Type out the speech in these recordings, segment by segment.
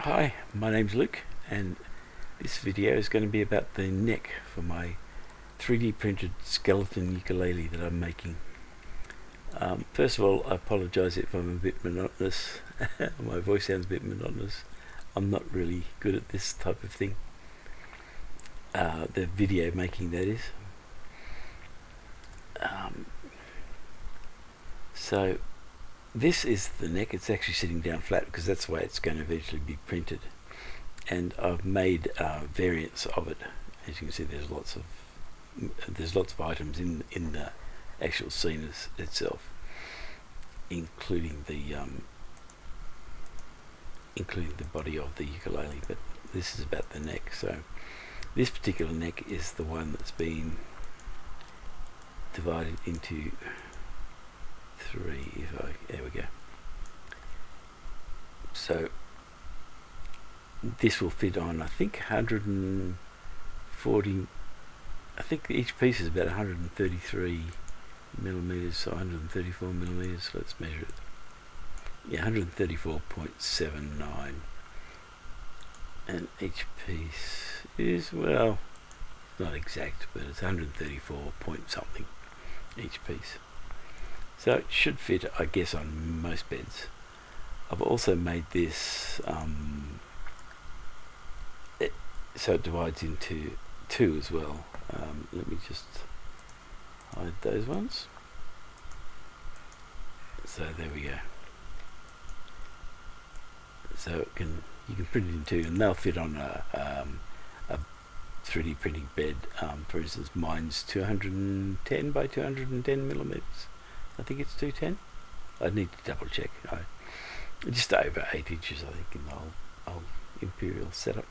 Hi, my name's Luke, and this video is going to be about the neck for my 3D printed skeleton ukulele that I'm making. First of all, I apologise if I'm a bit monotonous. My voice sounds a bit monotonous. I'm not really good at this type of thing. The video making, that is. So this is the neck. It's actually sitting down flat because that's the way it's going to eventually be printed, and I've made variants of it. As you can see, there's lots of items in the actual scene itself, including the body of the ukulele. But this is about the neck. So this particular neck is the one that's been divided into three. There we go. So this will fit on, I think, 140. I think each piece is about 133 millimeters, so 134 millimeters. Let's measure it. Yeah, 134.79, and each piece is, well, not exact, but it's 134 point something each piece. So it should fit, I guess, on most beds. I've also made this so it divides into two as well. Let me just hide those ones. So there we go. So you can print it in two, and they'll fit on a 3D printing bed. For instance, mine's 210 by 210 millimeters. I think it's 210. I need to double check. Just over 8 inches, I think, in the whole Imperial setup.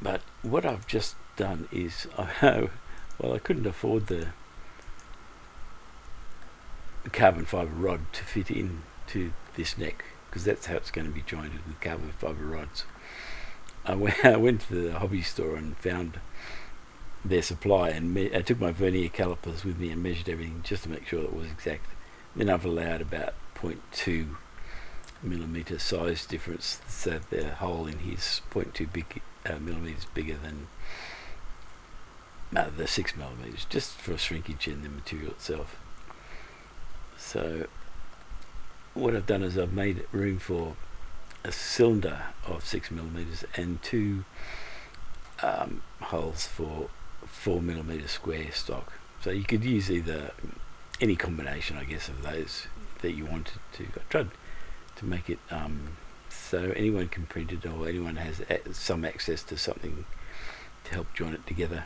But what I've just done is, I couldn't afford the carbon fibre rod to fit into this neck, because that's how it's going to be jointed, with carbon fibre rods. I went to the hobby store and found their supply, and I took my vernier calipers with me and measured everything just to make sure it was exact. Then I've allowed about 0.2 millimeter size difference, so the hole in here is 0.2 millimeters bigger than the 6 millimeters, just for shrinkage in the material itself. So what I've done is I've made room for a cylinder of 6 millimeters and two holes for 4 millimeter square stock. So you could use either any combination, I guess, of those that you wanted to. I tried to make it so anyone can print it, or anyone has some access to something to help join it together.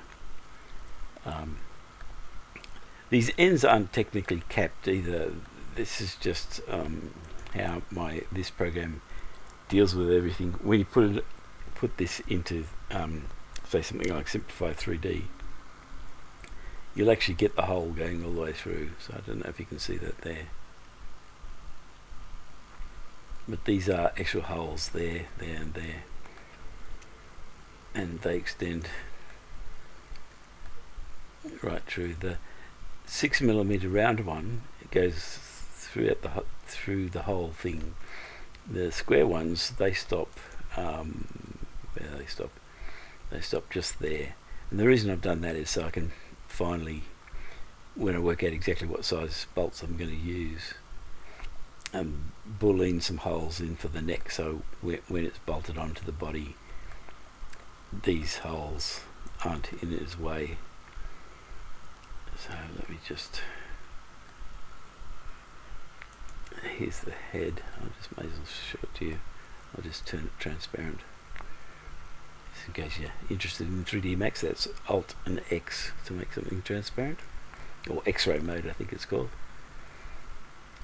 These ends aren't technically capped either. This is just how this program deals with everything. When you put this into say something like Simplify 3D, you'll actually get the hole going all the way through. So I don't know if you can see that there, but these are actual holes there, and there, and they extend right through. The 6 millimeter round one, it goes through the whole thing. The square ones, they stop where they stop. They stop just there, and the reason I've done that is so I can finally, when I work out exactly what size bolts I'm going to use, boolean some holes in for the neck, so when it's bolted onto the body, these holes aren't in its way. So let me just, here's the head. I just may as well show it to you. I'll just turn it transparent, just in case you're interested in 3D Max. That's Alt and X to make something transparent, or X-ray mode, I think it's called.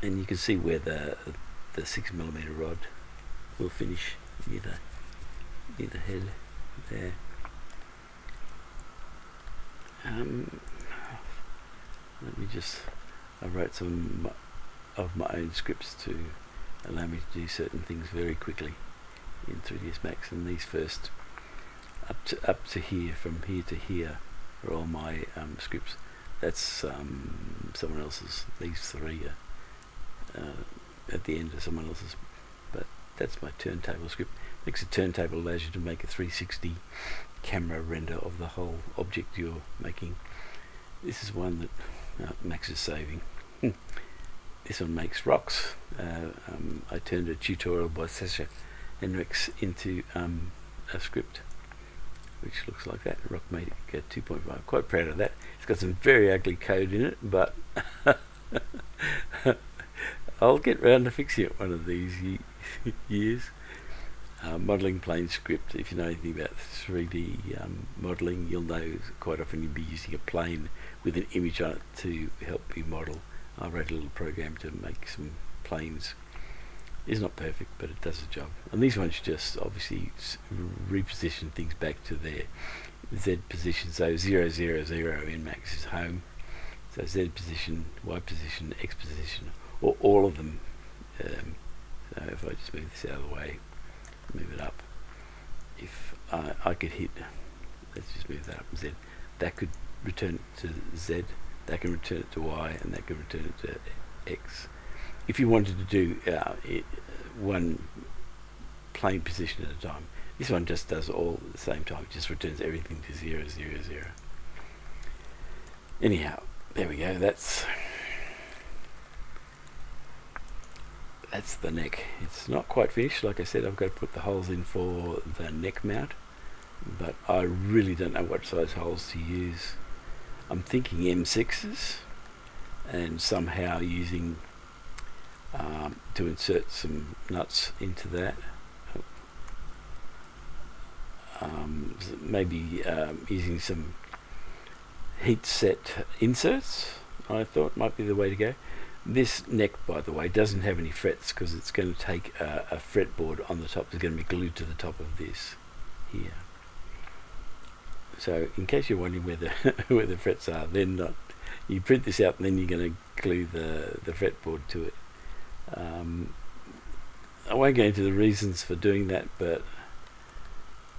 And you can see where the 6 millimeter rod will finish near the head there. Let me just, I wrote some of my own scripts to allow me to do certain things very quickly in 3ds Max, and these first up to here, from here to here, are all my scripts. That's someone else's. These three are at the end of someone else's, but that's my turntable script. Makes a turntable, allows you to make a 360 camera render of the whole object you're making. This is one that Max is saving. This one makes rocks. I turned a tutorial by Sasha Henricks into a script which looks like that. Rockmatic 2.5. Quite proud of that. It's got some very ugly code in it, but I'll get round to fixing it one of these years. Modelling plane script. If you know anything about 3D modelling, you'll know quite often you'll be using a plane with an image on it to help you model. I wrote a little program to make some planes. It's not perfect, but it does the job. And these ones just obviously reposition things back to their Z position. So 0, 0, 0 in Max's home. So Z position, Y position, X position, or all of them. So if I just move this out of the way, move it up. If I could hit, let's just move that up to Z, that could return it to Z, that can return it to Y, and that can return it to X. If you wanted to do one plane position at a time, this one just does all at the same time. It just returns everything to 0, 0, 0. Anyhow, there we go. That's the neck. It's not quite finished. Like I said, I've got to put the holes in for the neck mount, but I really don't know what size holes to use. I'm thinking M6s, and somehow using to insert some nuts into that. Maybe using some heat set inserts, I thought might be the way to go. This neck, by the way, doesn't have any frets because it's going to take a fretboard on the top. It's going to be glued to the top of this here. So in case you're wondering where the frets are, they're not. You print this out and then you're going to glue the fretboard to it. I won't go into the reasons for doing that, but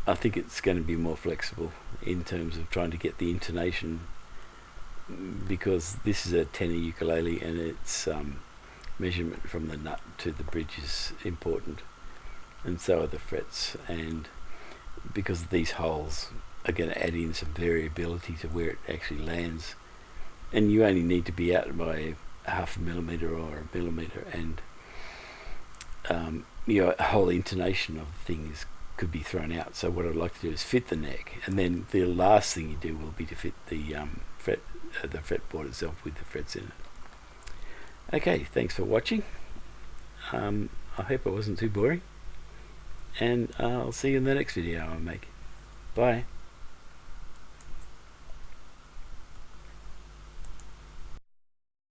I think it's going to be more flexible in terms of trying to get the intonation, because this is a tenor ukulele and its measurement from the nut to the bridge is important, and so are the frets, and because these holes are going to add in some variability to where it actually lands, and you only need to be out by 0.5 millimeter or 1 millimeter, and your whole intonation of things could be thrown out. So what I'd like to do is fit the neck, and then the last thing you do will be to fit the fretboard itself with the frets in it. Okay, thanks for watching. I hope it wasn't too boring, and I'll see you in the next video I make. Bye.